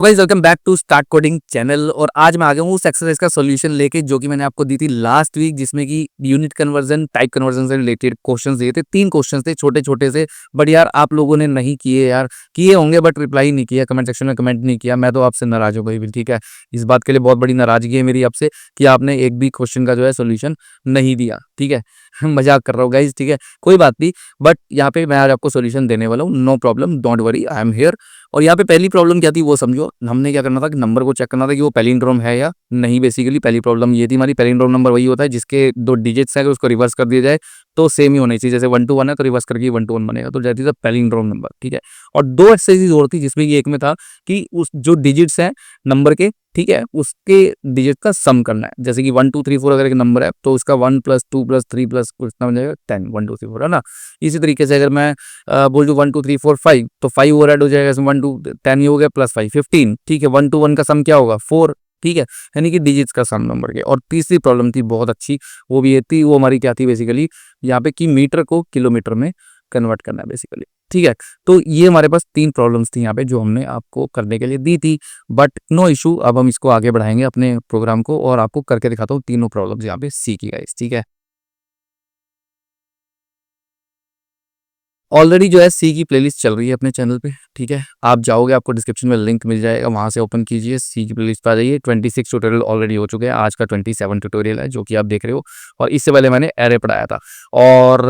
Guys welcome back to start coding channel. और आज मैं आ गया हूँ उस एक्सरसाइज का सॉल्यूशन लेके जो कि मैंने आपको दी थी लास्ट वीक, जिसमें कि यूनिट कन्वर्जन टाइप कन्वर्जन से रिलेटेड क्वेश्चंस दिए थे। 3 क्वेश्चंस थे छोटे छोटे से, बट यार आप लोगों ने नहीं किए यार, किए होंगे बट रिप्लाई नहीं किया, कमेंट सेक्शन में कमेंट नहीं किया। मैं तो आपसे नाराज हो गई, ठीक है। इस बात के लिए बहुत बड़ी नाराजगी है मेरी आपसे कि आपने एक भी क्वेश्चन का जो है सोल्यूशन नहीं दिया, ठीक है। मजाक कर रहा हूँ गाइज, ठीक है, कोई बात नहीं। बट यहाँ पे मैं आज आपको सोल्यूशन देने वाला हूँ, no problem, don't worry, I am here. और यहाँ पे पहली प्रॉब्लम क्या थी वो समझो। हमने क्या करना था कि नंबर को चेक करना था कि वो पैलिंड्रोम है या नहीं। बेसिकली पहली प्रॉब्लम ये थी हमारी। पैलिंड्रोम नंबर वही होता है जिसके 2 डिजिट्स है, अगर उसको रिवर्स कर दिया जाए तो सेम ही होना चाहिए। जैसे 1 to 1 है तो रिवर्स करके 1 to 1 बनेगा, तो जाती था पैलिंड्रोम नंबर, ठीक है। और 2 एक्सरसाइज और थी जिसमें कि एक में था कि उस जो डिजिट्स हैं नंबर के, ठीक है, उसके डिजिट का सम करना है। जैसे कि 1 2 3 4 अगर एक नंबर है तो उसका 1 + 2 + 3 + कितना बन जाएगा 10, 1 2 3 4, है ना। इसी तरीके से अगर मैं बोल दूं 1 2 3 4 5, तो 5 और ऐड हो जाएगा, 1 2 10 ही हो गया, +5 15, ठीक है। 1 to 1 का सम क्या होगा 4, ठीक है, यानी कि डिजिट्स का सम नंबर के। और तीसरी प्रॉब्लम थी बहुत अच्छी, वो भी ये थी, वो हमारी क्या थी बेसिकली यहाँ पे कि मीटर को किलोमीटर में कन्वर्ट करना है बेसिकली, ठीक है। तो ये हमारे पास 3 प्रॉब्लम्स थी यहाँ पे जो हमने आपको करने के लिए दी थी। बट नो इशू, अब हम इसको आगे बढ़ाएंगे अपने प्रोग्राम को और आपको करके दिखाता हूँ तीनों प्रॉब्लम्स यहाँ पे सी की गाइस, ठीक है। ऑलरेडी जो है सी की प्लेलिस्ट चल रही है अपने चैनल पे, ठीक है। आप जाओगे, आपको डिस्क्रिप्शन में लिंक मिल जाएगा, वहां से ओपन कीजिए, सी की प्लेलिस्ट पे आ जाइए। 26 ट्यूटोरियल ऑलरेडी हो चुके हैं, आज का 27 ट्यूटोरियल है जो कि आप देख रहे हो। और इससे पहले मैंने एरे पढ़ाया था। और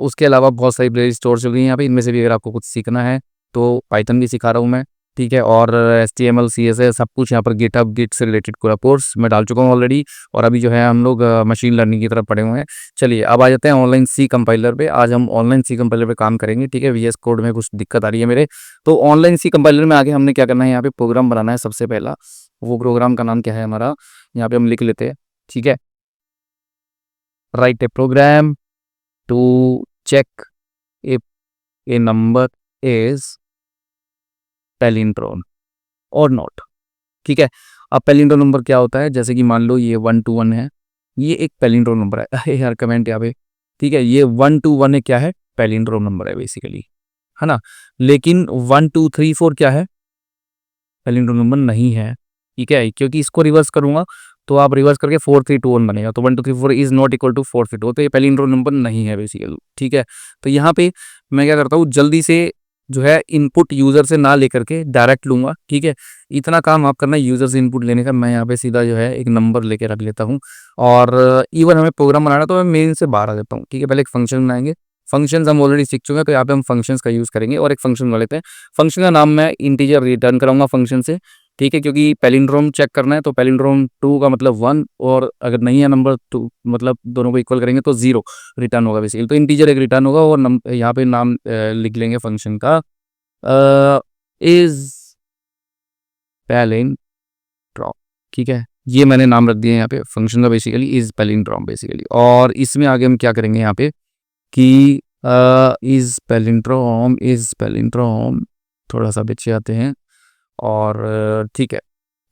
उसके अलावा बहुत सारी प्लेलिस्ट और चल रही है यहाँ पे। इनमें से भी अगर आपको कुछ सीखना है तो पाइथन भी सिखा रहा हूँ मैं, ठीक है। और HTML CSS सब कुछ यहाँ पर गिटहब गिट से रिलेटेड पूरा कोर्स मैं डाल चुका हूँ ऑलरेडी। और अभी जो है हम लोग मशीन लर्निंग की तरफ पढ़े हुए हैं। चलिए अब आ जाते हैं ऑनलाइन सी कंपाइलर पे। आज हम ऑनलाइन सी कंपाइलर पे काम करेंगे, ठीक है। VS कोड में कुछ दिक्कत आ रही है मेरे, तो ऑनलाइन सी कंपाइलर में आगे हमने क्या करना है, यहाँ पे प्रोग्राम बनाना है सबसे पहला। वो प्रोग्राम का नाम क्या है हमारा, यहाँ पे हम लिख लेते हैं, ठीक है। Write a program to check if a number is palindrome और नॉट, ठीक है। अब पैलिंड्रोम नंबर क्या होता है, जैसे कि मान लो ये 1 to 1 है, ये एक पैलिंड्रोम नंबर है। अरे यार कमेंट यहाँ पे, ठीक है। ये 1 to 1 है, क्या है, पैलिंड्रोम नंबर है बेसिकली, है ना। लेकिन 1 2 3 4 क्या है, पैलिंड्रोम नंबर नहीं है, ठीक है। क्योंकि इसको रिवर्स करूंगा तो आप रिवर्स करके 4 3 2 1 बनेगा, तो 1 2 3 4 इज नॉट इक्वल टू 4 3 2, तो ये पैलिंड्रोम नंबर नहीं है बेसिकली, ठीक है। तो यहाँ पे मैं क्या करता हूँ, जल्दी से जो है इनपुट यूजर से ना लेकर के डायरेक्ट लूंगा, ठीक है। इतना काम आप करना यूजर से इनपुट लेने का। मैं यहाँ पे सीधा जो है एक नंबर लेके रख लेता हूँ। और इवन हमें प्रोग्राम बनाना तो मैं मेन से बाहर आ जाता हूँ, ठीक है। पहले एक फंक्शन बनाएंगे। फंक्शंस हम ऑलरेडी सीख चुके हैं, तो यहाँ पे हम फंक्शंस का यूज करेंगे और एक फंक्शन बना लेते हैं। फंक्शन का नाम मैं इंटीजर रिटर्न कराऊंगा फंक्शन से, ठीक है। क्योंकि पैलिंड्रोम चेक करना है, तो पैलिंड्रोम 2 का मतलब 1, और अगर नहीं है नंबर 2 मतलब दोनों को इक्वल करेंगे तो 0 रिटर्न होगा बेसिकली। तो इंटीजर एक रिटर्न होगा और यहाँ पे नाम लिख लेंगे फंक्शन का इज पैलिंड्रोम, ठीक है। ये मैंने नाम रख दिया यहाँ पे फंक्शन का बेसिकली इज पैलिंड्रोम बेसिकली। और इसमें आगे हम क्या करेंगे यहाँ पे कि इज पैलिंड्रोम थोड़ा सा पीछे आते हैं। और ठीक है,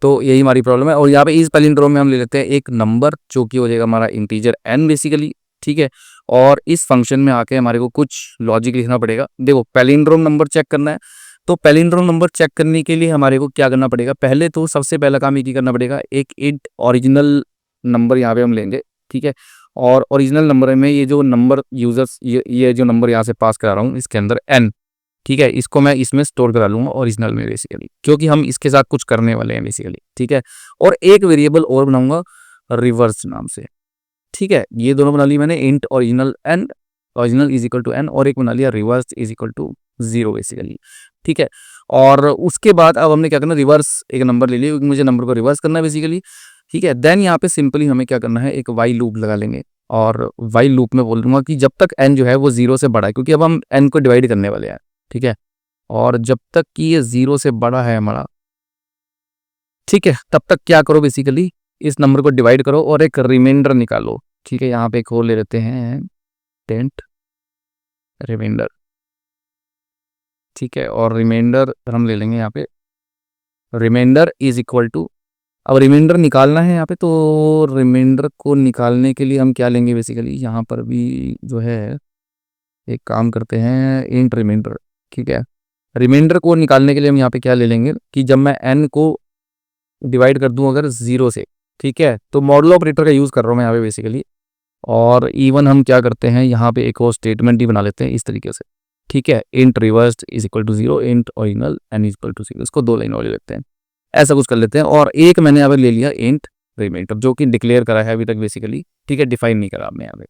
तो यही हमारी प्रॉब्लम है। और यहाँ पे इस पैलिंड्रोम में हम ले लेते हैं एक नंबर जो कि हो जाएगा हमारा इंटीजर n बेसिकली, ठीक है। और इस फंक्शन में आके हमारे को कुछ लॉजिक लिखना पड़ेगा। देखो पैलिंड्रोम नंबर चेक करना है, तो पैलिंड्रोम नंबर चेक करने के लिए हमारे को क्या करना पड़ेगा, पहले तो सबसे पहला काम ये करना पड़ेगा, एक इंट ओरिजिनल नंबर यहाँ पे हम लेंगे, ठीक है। और ओरिजिनल नंबर में ये जो नंबर यूजर्स, ये जो नंबर यहाँ से पास करा रहा हूँ इसके अंदर n, ठीक है, इसको मैं इसमें स्टोर करा लूंगा ओरिजिनल में बेसिकली, क्योंकि हम इसके साथ कुछ करने वाले हैं बेसिकली, ठीक है। और एक वेरिएबल और बनाऊंगा रिवर्स नाम से, ठीक है। ये दोनों बना ली मैंने, int original n, original is equal to n, और एक बना लिया reverse is equal to 0 basically, ठीक है। और उसके बाद अब हमने क्या करना, रिवर्स एक नंबर ले लिया क्योंकि मुझे नंबर को रिवर्स करना है बेसिकली, ठीक है। देन यहाँ पे सिंपली हमें क्या करना है, एक वाई लूप लगा लेंगे। और वाई लूप में बोल दूंगा कि जब तक एन जो है वो 0 से बड़ा है, क्योंकि अब हम एन को डिवाइड करने वाले हैं, ठीक है। और जब तक कि ये 0 से बड़ा है हमारा, ठीक है, तब तक क्या करो बेसिकली, इस नंबर को डिवाइड करो और एक रिमाइंडर निकालो, ठीक है। यहाँ पे एक और ले लेते हैं टेंट रिमाइंडर, ठीक है। और रिमाइंडर हम ले लेंगे यहाँ पे, रिमाइंडर इज इक्वल टू, अब रिमाइंडर निकालना है यहाँ पे, तो रिमाइंडर को निकालने के लिए हम क्या लेंगे बेसिकली, यहाँ पर भी जो है एक काम करते हैं इंट रिमाइंडर, ठीक है। रिमाइंडर को निकालने के लिए हम यहाँ पे क्या ले लेंगे कि जब मैं n को डिवाइड कर दूं अगर 0 से, ठीक है, तो मॉडुलो ऑपरेटर का यूज़ कर रहा हूँ मैं यहाँ पे बेसिकली। और इवन हम क्या करते हैं यहाँ पे एक और स्टेटमेंट ही बना लेते हैं इस तरीके से, ठीक है, int reversed is equal to 0, int original n is equal to 0, इसको 2 लाइन वाले लेते हैं, ऐसा कुछ कर लेते हैं। और एक मैंने यहाँ पे ले लिया इंट रिमाइंडर जो कि डिक्लेयर करा है अभी तक बेसिकली, ठीक है, डिफाइन नहीं करा आपने यहाँ पे।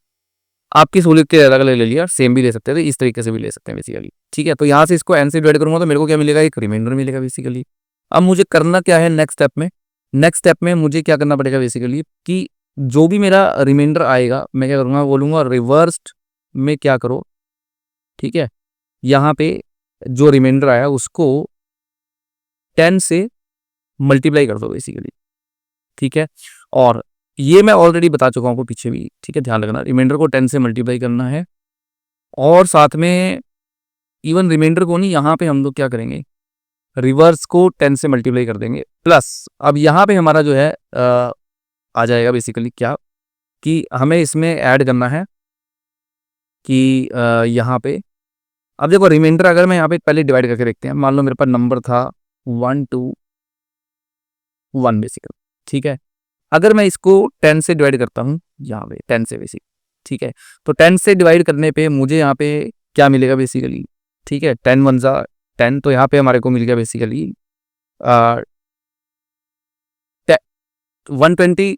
आपकी सहूलियत के अलग अलग ले लिया, सेम भी ले सकते थे, इस तरीके से भी ले सकते हैं बेसिकली, ठीक है। तो यहाँ से इसको n से डिवाइड करूंगा तो मेरे को क्या मिलेगा, एक रिमाइंडर मिलेगा बेसिकली। अब मुझे करना क्या है नेक्स्ट स्टेप में, नेक्स्ट स्टेप में मुझे क्या करना पड़ेगा बेसिकली कि जो भी मेरा रिमाइंडर आएगा मैं क्या करूँगा, बोलूँगा रिवर्स्ड में क्या करो, ठीक है, यहाँ पे जो रिमाइंडर आया उसको 10 से मल्टीप्लाई कर दो बेसिकली, ठीक है। और ये मैं ऑलरेडी बता चुका हूँ आपको पीछे भी, ठीक है, ध्यान रखना, रिमाइंडर को 10 से मल्टीप्लाई करना है। और साथ में इवन रिमाइंडर को नहीं, यहाँ पे हम लोग क्या करेंगे, रिवर्स को 10 से मल्टीप्लाई कर देंगे प्लस। अब यहाँ पे हमारा जो है आ जाएगा बेसिकली क्या कि हमें इसमें ऐड करना है कि यहाँ पे अब देखो रिमाइंडर अगर मैं यहाँ पे पहले डिवाइड करके देखते हैं, मान लो मेरे पास नंबर था 1 2 1 बेसिकली, ठीक है। अगर मैं इसको 10 से डिवाइड करता हूँ यहाँ पे 10 से बेसिक, ठीक है, तो 10 से डिवाइड करने पे मुझे यहाँ पे क्या मिलेगा बेसिकली, ठीक है, 10 1 जा 10, तो यहाँ पे हमारे को मिल गया बेसिकली 120,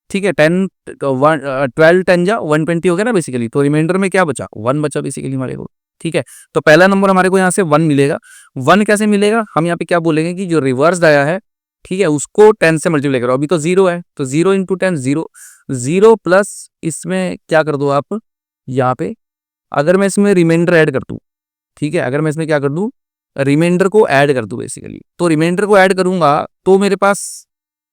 ठीक है, 10 12 10 जा 120 हो गया ना बेसिकली। तो रिमाइंडर में क्या बचा, 1 बचा बेसिकली हमारे को, ठीक है। तो पहला नंबर हमारे को यहाँ से 1 मिलेगा। 1 कैसे मिलेगा, हम यहाँ पे क्या बोलेंगे कि जो रिवर्स आया है, ठीक है, उसको 10 से मल्टीप्लाई करो। अभी तो 0 है तो 0 इंटू 10 0, 0 प्लस इसमें क्या कर दो आप यहाँ पे, अगर मैं इसमें रिमाइंडर ऐड कर दूँ, ठीक है, अगर मैं इसमें क्या कर दूँ, रिमाइंडर को ऐड कर दूँ बेसिकली, तो रिमाइंडर को ऐड करूंगा तो मेरे पास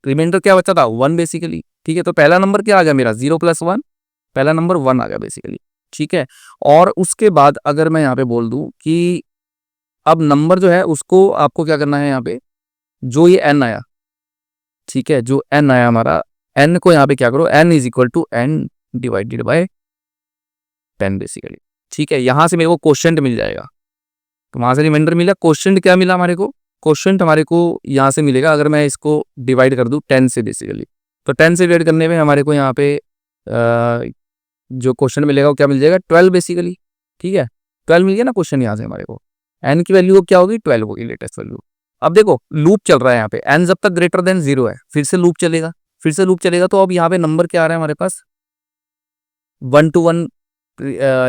रिमाइंडर क्या बचा था 1 बेसिकली, ठीक है। तो पहला नंबर क्या आ गया मेरा 0 + 1, पहला नंबर 1 आ गया बेसिकली, ठीक है। और उसके बाद अगर मैं यहाँ पे बोल दूं कि अब नंबर जो है उसको आपको क्या करना है, यहाँ पे जो ये n आया, ठीक है, जो n आया हमारा, n को यहाँ पे क्या करो, n is equal to n divided by 10 basically, ठीक है। यहाँ से मेरे को क्वोशंट मिल जाएगा, तो वहां से रिमाइंडर मिला, क्वोशंट क्या मिला हमारे को, क्वोशंट हमारे को यहाँ से मिलेगा अगर मैं इसको डिवाइड कर दूं 10 से बेसिकली। तो 10 से डिवाइड करने में हमारे को यहाँ पे जो क्वेश्चन मिलेगा वो क्या मिल जाएगा 12 बेसिकली, ठीक है, 12 मिल गया ना क्वेश्चन यहाँ से हमारे को। n की वैल्यू क्या होगी 12 होगी लेटेस्ट वैल्यू। अब देखो लूप चल रहा है यहाँ पे, n जब तक ग्रेटर देन 0 है फिर से लूप चलेगा, फिर से लूप चलेगा। तो अब यहाँ पे नंबर क्या आ रहा है हमारे पास 1 to 1,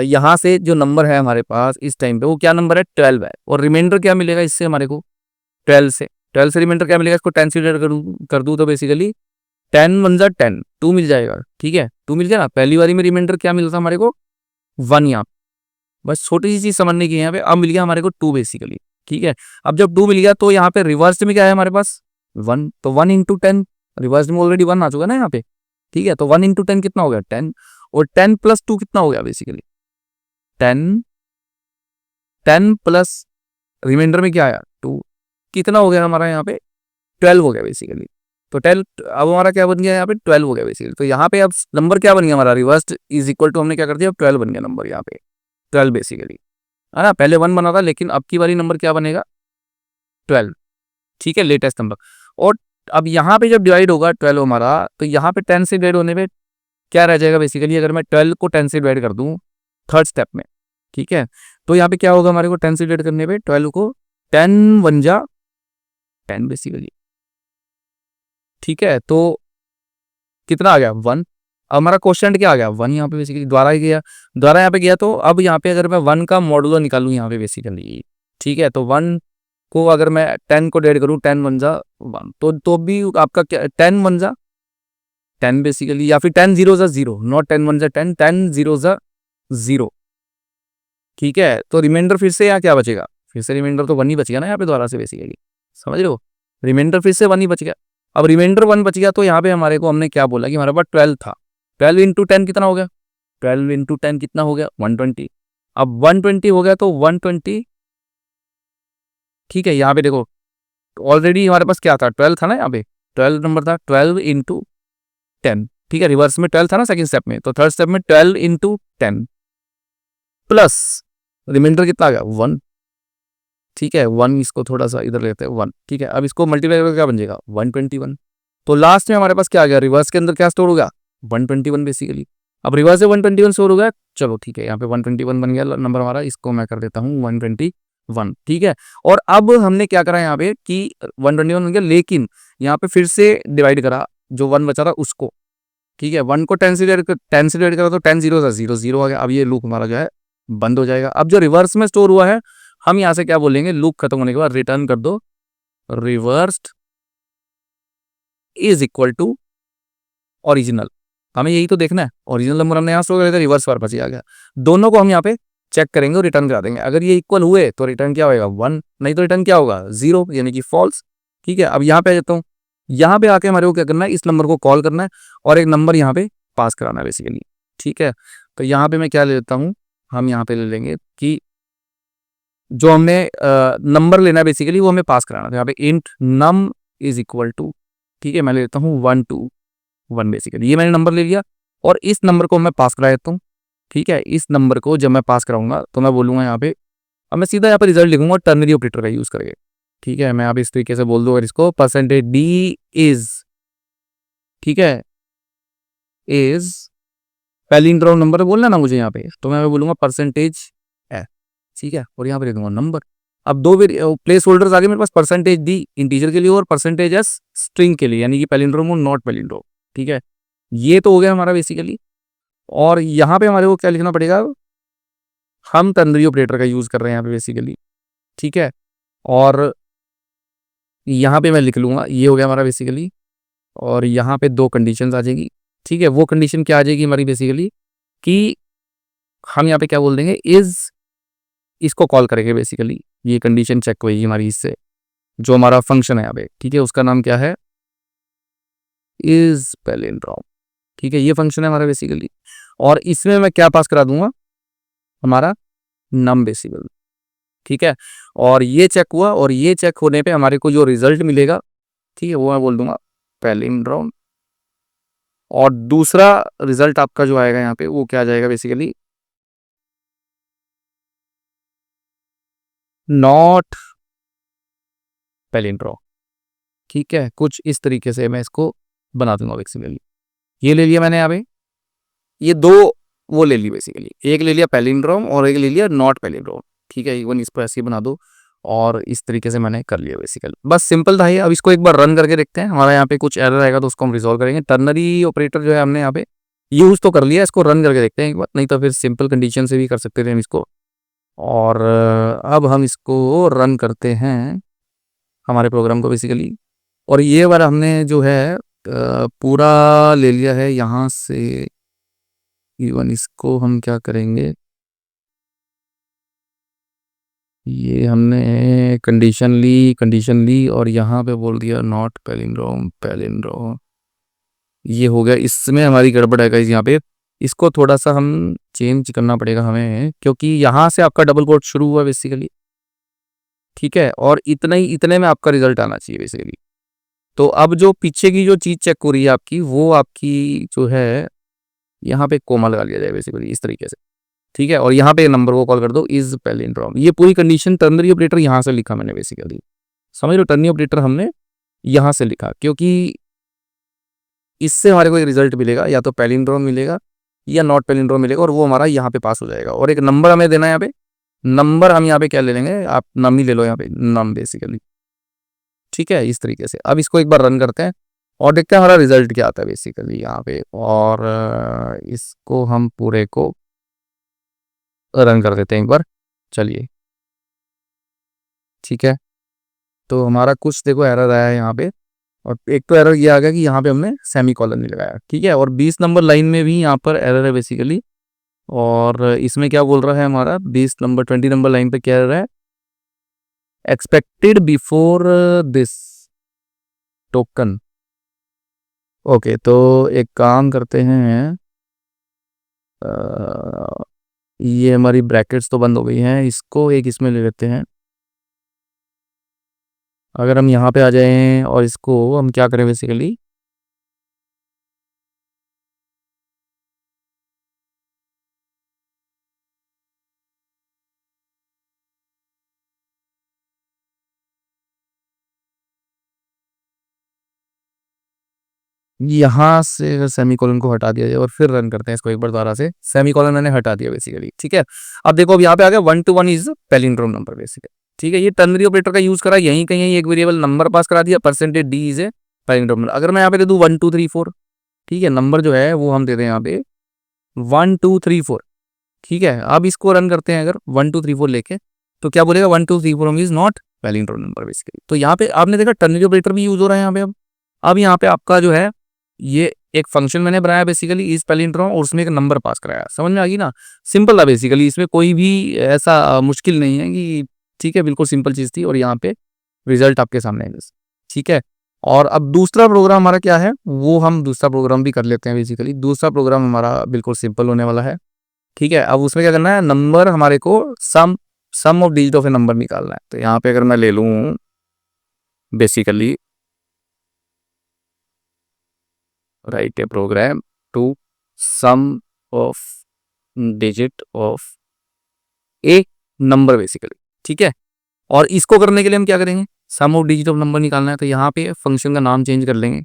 यहाँ से जो नंबर है हमारे पास इस टाइम पे वो क्या नंबर है 12 है। और रिमाइंडर क्या मिलेगा इससे हमारे को 12 से रिमाइंडर क्या मिलेगा, इसको 10 से कर दूँ तो बेसिकली 10 1 जा 10, 2 मिल जाएगा, ठीक है, 2 मिल गया ना। पहली बारी में रिमाइंडर क्या मिला था हमारे को 1, यहाँ बस छोटी सी चीज समझने की यहाँ पे, अब मिल गया हमारे को 2 बेसिकली, ठीक है। अब जब 2 मिल गया तो यहाँ पे रिवर्स में क्या है हमारे पास 1, तो 1 इंटू 10, रिवर्स में ऑलरेडी 1 आ चुका ना यहाँ पे, ठीक है। तो 1 इंटू 10 कितना हो गया 10, और 10 + 2 कितना हो गया बेसिकली 10, 10 प्लस रिमाइंडर में क्या आया 2, कितना हो गया हमारा यहाँ पे 12 हो गया बेसिकली। तो 12 अब हमारा क्या बन गया यहाँ पे 12 हो गया बेसिकली। तो यहाँ पे अब नंबर क्या बन गया हमारा रिवर्स्ड इज इक्वल टू, हमने क्या कर दिया अब 12 बन गया नंबर यहाँ पे 12 बेसिकली, है ना। पहले 1 बना था लेकिन अब की बारी नंबर क्या बनेगा 12, ठीक है, लेटेस्ट नंबर। और अब यहाँ पे जब डिवाइड होगा 12 हमारा, तो यहाँ पे 10 से डिवाइड होने पे क्या रह जाएगा बेसिकली, अगर मैं 12 को 10 से डिवाइड कर दूँ थर्ड स्टेप में, ठीक है, तो यहाँ पे क्या होगा हमारे को 10 से डिवाइड करने पे 12 को 10 1 जा 10 बेसिकली, ठीक है। तो कितना आ गया 1, अब हमारा क्वेश्चन क्या आ गया 1 यहाँ पे बेसिकली, द्वारा गया, द्वारा यहाँ पे गया। तो अब यहाँ पे अगर मैं 1 का मॉडुलो निकालूं यहाँ पे बेसिकली, ठीक है, तो 1 को अगर मैं 10 को डिवाइड करूँ 10 1 जा 1, तो भी आपका क्या 10 1 जा 10 बेसिकली, या फिर 10 0 जा 0, नॉट 10 1 जा 10, 10 0 जा 0, ठीक है। तो रिमाइंडर फिर से यहाँ क्या बचेगा, फिर से रिमाइंडर तो 1 ही बच गया ना यहाँ पे द्वारा से बेसिकली, समझ रहे हो, रिमाइंडर फिर से 1 ही बच गया। अब रिमाइंडर 1 बच गया तो यहाँ पे हमारे को हमने क्या बोला कि हमारे पास 12 था, 12 इंटू 10 कितना हो गया 12 इंटू 10 कितना हो गया 120। अब 120 हो गया तो 120, ठीक है। यहाँ पे देखो ऑलरेडी हमारे पास क्या था 12 था ना, यहाँ पे 12 नंबर था, 12 इंटू 10, ठीक है, रिवर्स में 12 था ना सेकंड स्टेप में, तो थर्ड स्टेप में 12 इंटू 10 प्लस रिमाइंडर कितना आ गया 1, ठीक है 1 इसको थोड़ा सा इधर लेते हैं 1, ठीक है। अब इसको मल्टीप्लाई करके क्या बन जाएगा 121। तो लास्ट में हमारे पास क्या आ गया, रिवर्स के अंदर क्या स्टोर होगा 121 बेसिकली। अब रिवर्स से 121 स्टोर हो गया, चलो ठीक है, यहाँ पे 121 बन गया नंबर हमारा, इसको मैं कर देता हूँ 121, ठीक है। और अब हमने क्या करा यहाँ पे कि 121 बन गया, लेकिन यहाँ पे फिर से डिवाइड करा, जो 1 बचा था उसको, ठीक है। 1 को 10 से डिवाइड करा तो 10 जीरो था, 0 आ गया। अब ये लूप हमारा जो है बंद हो जाएगा। अब जो रिवर्स में स्टोर हुआ है, हम यहाँ से क्या बोलेंगे, लूप खत्म होने के बाद रिटर्न कर दो, reversed is equal to original. हमें यही तो देखना है, ओरिजिनल नंबर हमने यहाँ स्टोर कर दिया, रिवर्स वापस ही आ गया। दोनों को हम यहाँ पे चेक करेंगे और रिटर्न करा देंगे। अगर ये इक्वल हुए तो रिटर्न क्या होगा 1, नहीं तो रिटर्न क्या होगा 0, यानी कि फॉल्स, ठीक है। अब यहाँ पे आ जाता हूँ, यहाँ पे आके हमारे को क्या करना है, इस नंबर को कॉल करना है और एक नंबर यहाँ पे पास कराना है बेसिकली, ठीक है। तो यहाँ पे मैं क्या ले लेता हूँ, हम यहाँ पे ले लेंगे कि जो हमने नंबर लेना है बेसिकली वो हमें पास कराना था। यहाँ पे int num is equal to, ठीक है, मैं ले लेता हूँ 121 बेसिकली। ये मैंने नंबर ले लिया और इस नंबर को मैं पास करा देता हूँ, ठीक है। इस नंबर को जब मैं पास कराऊंगा तो मैं बोलूंगा यहाँ पे, अब मैं सीधा यहाँ पे रिजल्ट लिखूंगा टर्नरी ऑपरेटर का यूज करके, ठीक है। मैं यहाँ पे इस तरीके से बोल दूँ अगर इसको परसेंटेज डी इज, ठीक है, इज पैलिंड्रोम नंबर बोलना ना मुझे यहाँ पे, तो मैं बोलूंगा परसेंटेज है, ठीक है, और यहाँ पे लिख दूंगा नंबर। अब दो प्लेस होल्डर्स आगे मेरे पास, परसेंटेज डी इंटीजर के लिए और परसेंटेज एस स्ट्रिंग के लिए, यानी कि पैलिंड्रोम और नॉट पैलिंड्रोम, ठीक है। ये तो हो गया हमारा बेसिकली। और यहाँ पे हमारे को क्या लिखना पड़ेगा, हम टर्नरी ऑपरेटर का यूज कर रहे हैं यहाँ पे बेसिकली, ठीक है। और यहाँ पे मैं लिख लूंगा, ये हो गया हमारा बेसिकली। और यहाँ पे दो कंडीशंस आ जाएगी, ठीक है। वो कंडीशन क्या आ जाएगी हमारी बेसिकली कि हम यहाँ पे क्या बोल देंगे, इज, इसको कॉल करेंगे बेसिकली, ये कंडीशन चेक होगी हमारी इससे, जो हमारा फंक्शन है यहाँ पे, ठीक है, उसका नाम क्या है, इज पैलिंड्रोम, ठीक है। ये फंक्शन है हमारा बेसिकली। और इसमें मैं क्या पास करा दूंगा, हमारा नम बेसिकली, ठीक है। और ये चेक हुआ, और ये चेक होने पे हमारे को जो रिजल्ट मिलेगा, ठीक है, वो मैं बोल दूंगा पैलिंड्रोम। और दूसरा रिजल्ट आपका जो आएगा यहाँ पे वो क्या आ जाएगा बेसिकली, नॉट पैलिंड्रोम, ठीक है। कुछ इस तरीके से मैं इसको बना दूंगा बेसिकली। ये ले लिया मैंने यहाँ पे, ये दो वो ले ली बेसिकली, एक ले लिया पैलिंड्रोम और एक ले लिया नॉट पैलिंड्रोम, ठीक है। इवन इसको ऐसे ही बना दो, और इस तरीके से मैंने कर लिया बेसिकली, बस सिंपल था ये। अब इसको एक बार रन करके देखते हैं, हमारा यहाँ पे कुछ एरर आएगा तो उसको हम रिजॉल्व करेंगे। टर्नरी ऑपरेटर जो है हमने यहाँ पे यूज तो कर लिया, इसको रन करके देखते हैं एक बार, नहीं तो फिर सिंपल कंडीशन से भी कर सकते थे हम इसको। और अब हम इसको रन करते हैं हमारे प्रोग्राम को बेसिकली। और ये बार हमने जो है पूरा ले लिया है यहाँ से। इवन इसको हम क्या करेंगे, ये हमने कंडीशन ली और यहाँ पे बोल दिया नॉट पैलिंड्रोम पैलिंड्रोम। ये हो गया, इसमें हमारी गड़बड़ है गाइस यहाँ पे। इसको थोड़ा सा हम चेंज करना पड़ेगा हमें, क्योंकि यहाँ से आपका डबल कोट शुरू हुआ बेसिकली, ठीक है। और इतने में आपका रिजल्ट आना चाहिए बेसिकली। तो अब जो पीछे की जो चीज चेक हो रही है आपकी, वो आपकी जो है यहाँ पे कोमा लगा लिया जाए बेसिकली इस तरीके से, ठीक है। और यहाँ पे नंबर को कॉल कर दो इज पैलिंड्रोम। ये पूरी कंडीशन टर्नरी ऑपरेटर यहाँ से लिखा मैंने बेसिकली, समझ लो, टर्नरी ऑपरेटर हमने यहाँ से लिखा, क्योंकि इससे हमारे को एक रिजल्ट मिलेगा, या तो पैलिंड्रोम मिलेगा या नॉट पैलिंड्रोम मिलेगा, और वो हमारा यहाँ पे पास हो जाएगा। और एक नंबर हमें देना है यहाँ पे, नंबर हम यहाँ पे क्या ले लेंगे, आप नम ही ले लो यहाँ पे, नम बेसिकली, ठीक है, इस तरीके से। अब इसको एक बार रन करते हैं और देखते हैं हमारा रिजल्ट क्या आता है बेसिकली यहाँ पे। और इसको हम पूरे को रन कर देते हैं एक बार, चलिए, ठीक है। तो हमारा कुछ देखो एरर आया है यहाँ पे, और एक तो एरर ये आ गया कि यहाँ पे हमने सेमी कॉलन नहीं लगाया, ठीक है। और 20 नंबर लाइन में भी यहाँ पर एरर है बेसिकली। और इसमें क्या बोल रहा है हमारा 20 नंबर लाइन पे क्या एरर है, expected before this token. Okay, तो एक काम करते हैं, ये हमारी ब्रैकेट्स तो बंद हो गई हैं, इसको एक इसमें ले लेते हैं। अगर हम यहाँ पे आ जाएं और इसको हम क्या करें बेसिकली, यहाँ से अगर सेमीकोलन को हटा दिया जाए और फिर रन करते हैं इसको एक बार दोबारा से, सेमीकोलन मैंने हटा दिया बेसिकली, ठीक है। अब देखो अब यहाँ पे आ गया 1 to 1 is palindrome number basically, ठीक है। ये टर्नरी ऑपरेटर का यूज करा, यहीं कहीं एक वेरिएबल नंबर पास करा दिया, percentage D is a palindrome number. अगर मैं यहाँ पे दे दूँ 1 2 3 4, ठीक है, नंबर जो है वो हम दे दें यहाँ पे 1 2 3 4, ठीक है। अब इसको रन करते हैं अगर 1 2 3 4 लेके, तो क्या बोलेगा 1 2 3 4 is not palindrome number basically. तो यहाँ पे आपने देखा टर्नरी ऑपरेटर भी यूज हो रहा है यहाँ पे। अब यहाँ पे आपका जो है ये एक फंक्शन मैंने बनाया बेसिकली इस पैलिंड्रोम, और उसमें एक नंबर पास कराया, समझ में आ गई ना। सिंपल था बेसिकली, इसमें कोई भी ऐसा मुश्किल नहीं है कि, ठीक है, बिल्कुल सिंपल चीज थी। और यहाँ पे रिजल्ट आपके सामने है, ठीक है। और अब दूसरा प्रोग्राम हमारा क्या है, वो हम दूसरा प्रोग्राम भी कर लेते हैं बेसिकली। दूसरा प्रोग्राम हमारा बिल्कुल सिंपल होने वाला है, ठीक है। अब उसमें क्या करना है, नंबर हमारे को sum of digit of a number निकालना है। तो यहाँ पे अगर मैं ले लूँ basically write a program to sum of digit of a number basically, ठीक है। और इसको करने के लिए हम क्या करेंगे, सम ऑफ डिजिट ऑफ नंबर निकालना है। तो यहाँ पे फंक्शन का नाम चेंज कर लेंगे,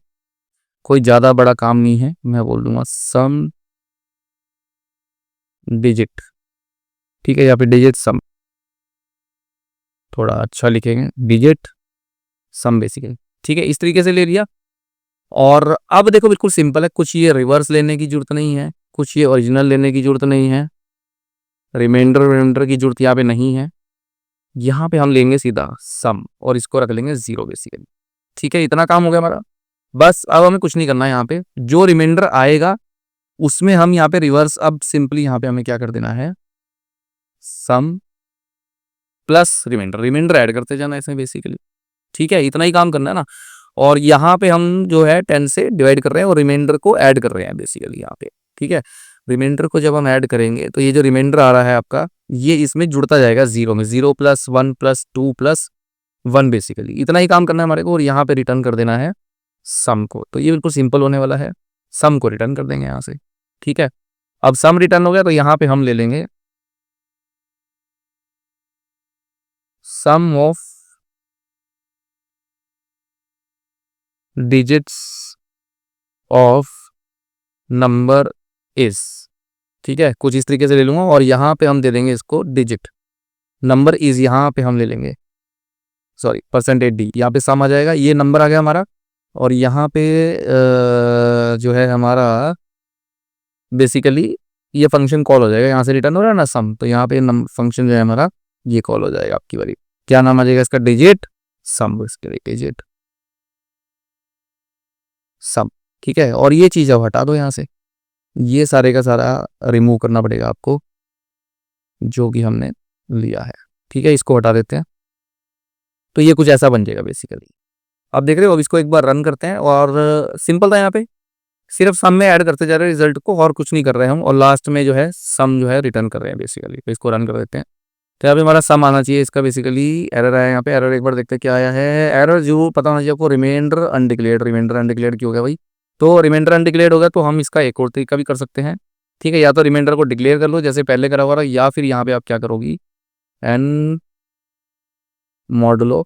कोई ज्यादा बड़ा काम नहीं है, मैं बोल दूंगा सम डिजिट, ठीक है। यहाँ पे डिजिट सम थोड़ा अच्छा लिखेंगे, डिजिट सम बेसिकली, ठीक है। इस तरीके से ले लिया। और अब देखो बिल्कुल सिंपल है, कुछ ये रिवर्स लेने की जरूरत नहीं है, कुछ ये ओरिजिनल लेने की जरूरत नहीं है, रिमाइंडर की जरूरत यहाँ पे नहीं है। यहाँ पे हम लेंगे सीधा सम और इसको रख लेंगे 0 बेसिकली, ठीक है। इतना काम हो गया हमारा। बस अब हमें कुछ नहीं करना है, यहाँ पे जो रिमाइंडर आएगा उसमें हम यहाँ पे रिवर्स, अब सिंपली यहाँ पे हमें क्या कर देना है, सम प्लस रिमाइंडर ऐड करते जाना इसमें बेसिकली, ठीक है। इतना ही काम करना है ना। और यहाँ पे हम जो है 10 से डिवाइड कर रहे हैं और रिमाइंडर को ऐड कर रहे हैं बेसिकली यहाँ पे, ठीक है। रिमाइंडर को जब हम ऐड करेंगे तो ये जो रिमाइंडर आ रहा है आपका, ये इसमें जुड़ता जाएगा 0 में, 0 + 1 + 2 + 1 बेसिकली। इतना ही काम करना है हमारे को। और यहाँ पे रिटर्न कर देना है सम को। तो ये बिल्कुल सिंपल होने वाला है, सम को रिटर्न कर देंगे यहाँ से, ठीक है। अब सम रिटर्न हो गया तो यहाँ पे हम ले लेंगे sum of digits of number is, ठीक है। कुछ इस तरीके से ले लूंगा और यहाँ पे हम दे देंगे इसको डिजिट, नंबर इज यहाँ पे हम ले लेंगे, सॉरी परसेंटेज डी, यहाँ पे सम आ जाएगा, ये नंबर आ गया हमारा। और यहाँ पे जो है हमारा बेसिकली ये फंक्शन कॉल हो जाएगा, यहाँ से रिटर्न हो रहा है ना सम, तो यहाँ पे फंक्शन जो है हमारा ये कॉल हो जाएगा आपकी बारी। क्या नाम आ जाएगा इसका, डिजिट सम, डिजिट सम, ठीक है। और ये चीज अब हटा दो यहाँ से, ये सारे का सारा रिमूव करना पड़ेगा आपको जो कि हमने लिया है, ठीक है। इसको हटा देते हैं तो ये कुछ ऐसा बन जाएगा बेसिकली। अब देख रहे हो, अब इसको एक बार रन करते हैं और सिंपल था, यहाँ पे सिर्फ सम में ऐड करते जा रहे हैं रिजल्ट को, और कुछ नहीं कर रहे हैं हम। और लास्ट में जो है सम जो है रिटर्न कर रहे हैं बेसिकली। तो इसको रन कर देते हैं। तो यहाँ पे हमारा सम आना चाहिए, इसका बेसिकली एरर आया यहाँ पे। एरर एक बार देखते हैं क्या आया है। एरर जो पता होना चाहिए आपको, रिमाइंडर अनडिक्लेयर्ड। रिमाइंडर अनडिक्लेयर्ड क्यों हो गया भाई, तो रिमाइंडर अनडिक्लेयर्ड हो गया तो हम इसका एक और तरीका भी कर सकते हैं, ठीक है। या तो रिमाइंडर को डिक्लेयर कर लो जैसे पहले करा हुआ था, या फिर यहाँ पे आप क्या करोगी, एन मॉडुलो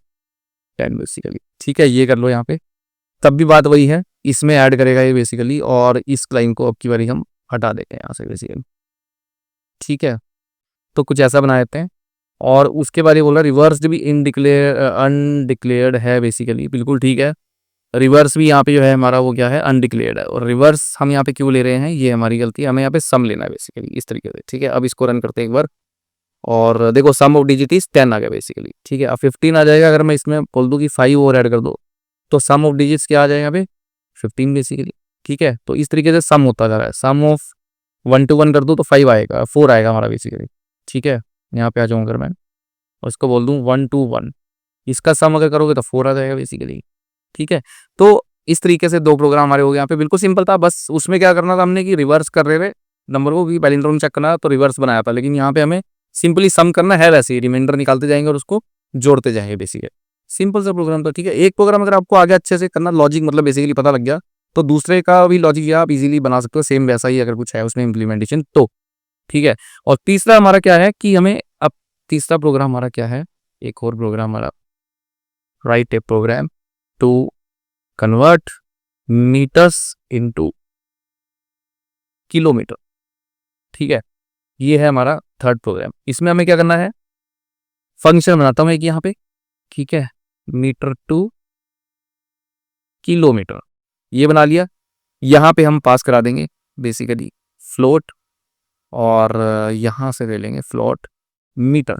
10 बेसिकली, ठीक है। ये कर लो यहाँ पे, तब भी बात वही है, इसमें ऐड करेगा ये बेसिकली। और इस लाइन को अब की बारी हम हटा देंगे यहाँ से बेसिकली, ठीक है। तो कुछ ऐसा बना देते हैं। और उसके बाद ये बोला रिवर्स भी अनडिक्लेयर्ड है बेसिकली, बिल्कुल ठीक है। रिवर्स भी यहाँ पे जो है हमारा वो क्या है, अनडिक्लेयर्ड है। और रिवर्स हम यहाँ पे क्यों ले रहे हैं, ये हमारी गलती है, हमें यहाँ पे सम लेना है बेसिकली इस तरीके से, ठीक है। अब इसको रन करते हैं एक बार और देखो सम ऑफ डिजिट इज 10 आ गया बेसिकली, ठीक है। अब 15 आ जाएगा। अगर मैं इसमें बोल दूँ कि 5 और ऐड कर दो तो सम ऑफ डिजिट्स क्या आ जाएगा यहाँ पे, 15 बेसिकली, ठीक है। तो इस तरीके से सम होता जा रहा है। सम ऑफ 1 to 1 कर दो तो 5 आएगा, 4 आएगा हमारा बेसिकली, ठीक है। यहाँ पे आ जाऊँ अगर मैं और इसको बोल दूँ 1 to 1, इसका सम अगर करोगे तो 4 आ जाएगा बेसिकली, ठीक है। तो इस तरीके से दो प्रोग्राम हमारे हो गए यहाँ पे, बिल्कुल सिंपल था। बस उसमें क्या करना था हमने कि रिवर्स कर रहे थे नंबर को, कि पैलिंड्रोम चेक करना तो रिवर्स बनाया था। लेकिन यहाँ पे हमें सिंपली सम करना है, वैसे ही रिमाइंडर निकालते जाएंगे और उसको जोड़ते जाएंगे बेसिकली। सिंपल सा प्रोग्राम था, ठीक है। एक प्रोग्राम अगर आपको आगे अच्छे से करना, लॉजिक मतलब बेसिकली पता लग गया, तो दूसरे का भी लॉजिक आप इजीली बना सकते हो, सेम वैसा ही अगर कुछ है उसमें इम्प्लीमेंटेशन तो, ठीक है। और तीसरा हमारा क्या है कि हमें अब तीसरा प्रोग्राम हमारा क्या है, एक और प्रोग्राम हमारा, write a program to convert metres into kilometre. ठीक है, ये है हमारा थर्ड प्रोग्राम। इसमें हमें क्या करना है, फंक्शन बनाता हूं एक यहाँ पे, ठीक है, मीटर टू किलोमीटर, ये बना लिया। यहाँ पे हम पास करा देंगे बेसिकली फ्लोट, और यहाँ से ले लेंगे फ्लोट मीटर।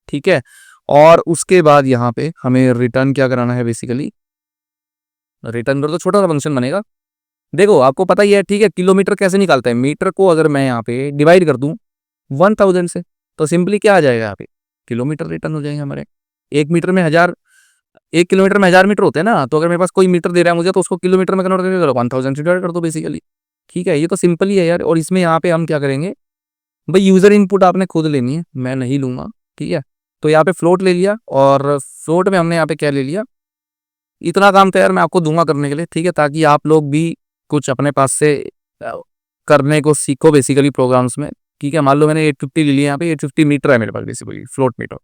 ठीक है, और उसके बाद यहाँ पे हमें रिटर्न क्या कराना है, बेसिकली रिटर्न कर तो छोटा सा फंक्शन बनेगा। देखो आपको पता ही है, ठीक है, किलोमीटर कैसे निकालता है, मीटर को अगर मैं यहाँ पे डिवाइड कर दूं 1000 से, तो सिंपली क्या आ जाएगा यहाँ पे, किलोमीटर रिटर्न हो जाएंगे हमारे। 1 मीटर में 1000, 1 किलोमीटर में 1000 मीटर होते हैं ना, तो अगर मेरे पास कोई मीटर दे रहा है मुझे, तो उसको किलोमीटर में कन्वर्ट करके 1000 से डिवाइड कर दो बेसिकली। ठीक है, ये तो सिंपल ही है यार। और इसमें यहाँ पे हम क्या करेंगे भाई, यूजर इनपुट आपने खुद लेनी है, मैं नहीं लूंगा। ठीक है, तो यहाँ पे फ्लोट ले लिया, और फ्लोट में हमने यहाँ पे क्या ले लिया, इतना काम तो यार मैं आपको दूंगा करने के लिए, ठीक है, ताकि आप लोग भी कुछ अपने पास से करने को सीखो बेसिकली प्रोग्राम्स में। ठीक है, मान लो मैंने 850 ले लिया, यहाँ पे 850 मीटर है मेरे पास बेसिकली फ्लोट मीटर।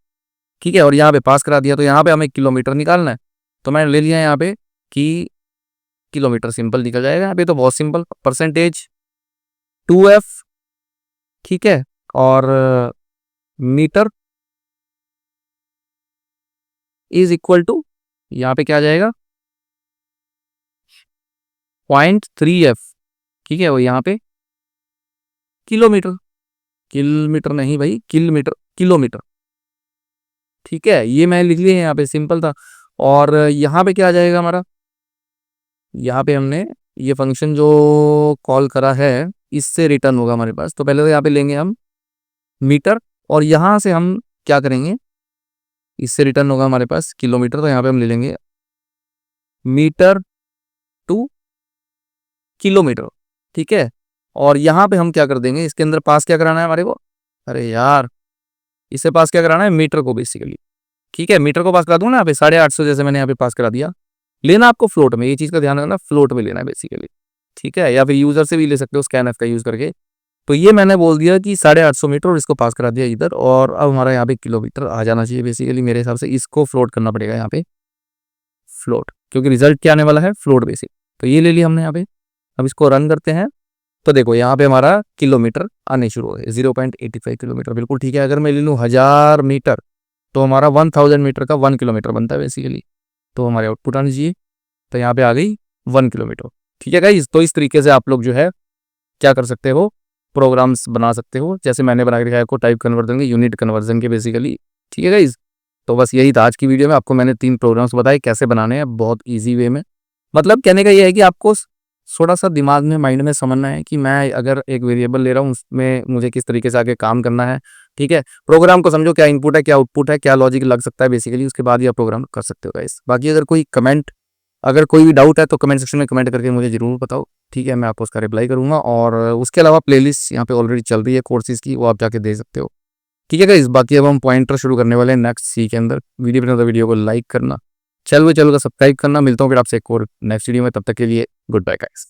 ठीक है, और यहाँ पे पास करा दिया, तो यहाँ पे हमें किलोमीटर निकालना है, तो मैंने ले लिया यहाँ पे कि किलोमीटर, सिंपल निकल जाएगा यहाँ पे, तो बहुत सिंपल, परसेंटेज 2f, ठीक है, और मीटर इज इक्वल टू, यहाँ पे क्या आ जाएगा 0.3f। ठीक है, वो यहाँ पे किलोमीटर, किलोमीटर नहीं भाई, किलोमीटर, किलोमीटर। ठीक है, ये मैं लिख लिया यहाँ पे, सिंपल था। और यहाँ पे क्या आ जाएगा हमारा, यहाँ पे हमने ये फंक्शन जो कॉल करा है, इससे रिटर्न होगा हमारे पास। तो पहले तो यहाँ पे लेंगे हम मीटर, और यहाँ से हम क्या करेंगे, इससे रिटर्न होगा हमारे पास किलोमीटर, तो यहाँ पे हम ले लेंगे मीटर टू किलोमीटर। ठीक है, और यहाँ पे हम क्या कर देंगे, इसके अंदर पास क्या कराना है हमारे को, अरे यार इससे पास क्या कराना है, मीटर को बेसिकली। ठीक है, मीटर को पास करा दूंगा ना यहाँ पे 850, जैसे मैंने यहाँ पे पास करा दिया। लेना आपको फ्लोट में, ये चीज़ का ध्यान रखना, फ्लोट में लेना है बेसिकली। ठीक है, या फिर यूजर से भी ले सकते हो स्कैन एफ का यूज करके। तो ये मैंने बोल दिया कि 850 मीटर, और इसको पास करा दिया इधर, और अब हमारा यहाँ पे किलोमीटर आ जाना चाहिए बेसिकली मेरे हिसाब से। इसको फ्लोट करना पड़ेगा यहाँ पे, फ्लोट, क्योंकि रिजल्ट क्या आने वाला है, फ्लोट बेसिक। तो ये ले लिया हमने यहाँ पे। अब इसको रन करते हैं, तो देखो यहाँ पे हमारा किलोमीटर आने शुरू हो गए, 0.85 किलोमीटर, बिल्कुल ठीक है। अगर मैं ले लूँ 1000 मीटर, तो हमारा 1000 मीटर का 1 किलोमीटर बनता है बेसिकली, तो हमारे आउटपुट आनी चाहिए। तो यहाँ पे आ गई 1 किलोमीटर। ठीक है गाइस, तो इस तरीके से आप लोग जो है क्या कर सकते हो, प्रोग्राम्स बना सकते हो, जैसे मैंने बना के दिखाया आपको, टाइप कन्वर्जन के, यूनिट कन्वर्जन के बेसिकली। ठीक है गाइस, तो बस यही था आज की वीडियो में। आपको मैंने 3 प्रोग्राम्स बताए कैसे बनाने हैं बहुत ईजी वे में। मतलब कहने का ये है कि आपको थोड़ा सा दिमाग में, माइंड में समझना है कि मैं अगर एक वेरिएबल ले रहा हूँ, उसमें मुझे किस तरीके से आगे काम करना है। ठीक है, प्रोग्राम को समझो, क्या इनपुट है, क्या आउटपुट है, क्या लॉजिक लग सकता है बेसिकली, उसके बाद ही आप प्रोग्राम कर सकते हो गाइस। बाकी अगर कोई भी डाउट है तो कमेंट सेक्शन में कमेंट करके मुझे जरूर बताओ। ठीक है, मैं आपको उसका रिप्लाई करूंगा। और उसके अलावा प्लेलिस्ट यहाँ पे ऑलरेडी चल रही है कोर्सेज की, वो आप जाके दे सकते हो। ठीक है गाइस, बाकी अब हम पॉइंटर शुरू करने वाले हैं नेक्स्ट सी के अंदर। वीडियो बना तो वीडियो को लाइक करना, चैनल को सब्सक्राइब करना। मिलता हूँ फिर आपसे एक और नेक्स्ट वीडियो में, तब तक के लिए गुड बाय गाइस।